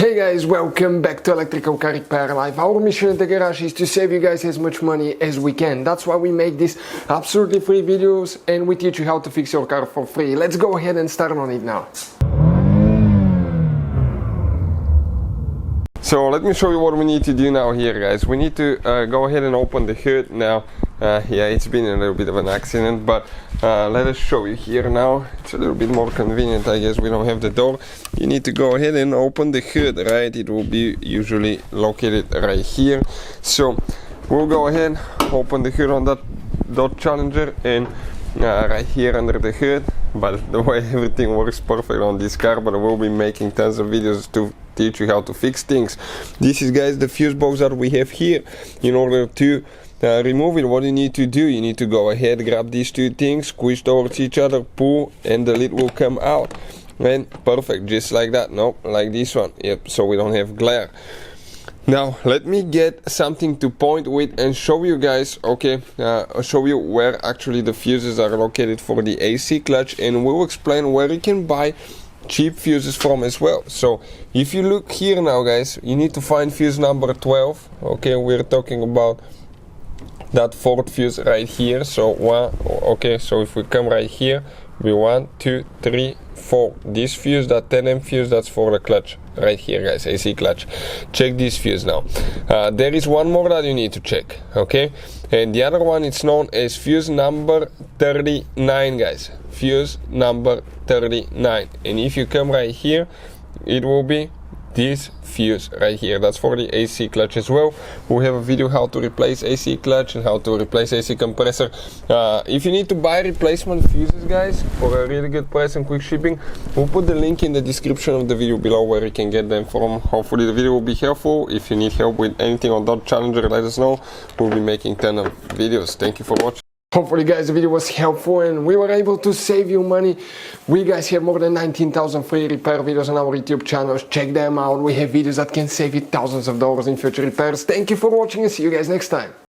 Hey guys, welcome back to Electrical Car Repair Live. Our mission at the garage is to save you guys as much money as we can. That's why we make these absolutely free videos and we teach you how to fix your car for free. Let's go ahead and start on it now. So let me show you what we need to do now here, guys. We need to go ahead and open the hood now. Yeah, it's been a little bit of an accident, but let us show you here now. It's a little bit more convenient, I guess. We don't have the door. You need to go ahead and open the hood, right? It will be usually located right here. So we'll go ahead, open the hood on that Dodge Challenger and right here under the hood. But the way everything works perfect on this car, but I will be making tons of videos to teach you how to fix things. This is, guys, the fuse box that we have here. In order to remove it, what you need to do, you need to go ahead, grab these two things, squish towards each other, pull, and the lid will come out. And perfect, just like that. No, like this one. Yep, so we don't have glare. Now let me get something to point with and show you guys, okay, show you where actually the fuses are located for the AC clutch, and we'll explain where you can buy cheap fuses from as well. So if you look here now, guys, you need to find fuse number 12. Okay, we're talking about that fourth fuse right here. So one, okay, so if we come right here, we 1, 2, 3, 4. This fuse, that 10M fuse, that's for the clutch right here, guys, AC clutch. Check this fuse now. There is one more that you need to check, okay, and the other one is known as fuse number 39, guys. Fuse number 39, and if you come right here, it will be this fuse right here. That's for the AC clutch as well. We have a video how to replace AC clutch and how to replace AC compressor. If you need to buy replacement fuses, guys, for a really good price and quick shipping, we'll put the link in the description of the video below where you can get them from. Hopefully the video will be helpful. If you need help with anything on that Challenger, let us know. We'll be making 10 of videos. Thank you for watching. Hopefully, guys, the video was helpful and we were able to save you money. We guys have more than 19,000 free repair videos on our YouTube channels. Check them out. We have videos that can save you thousands of dollars in future repairs. Thank you for watching and see you guys next time.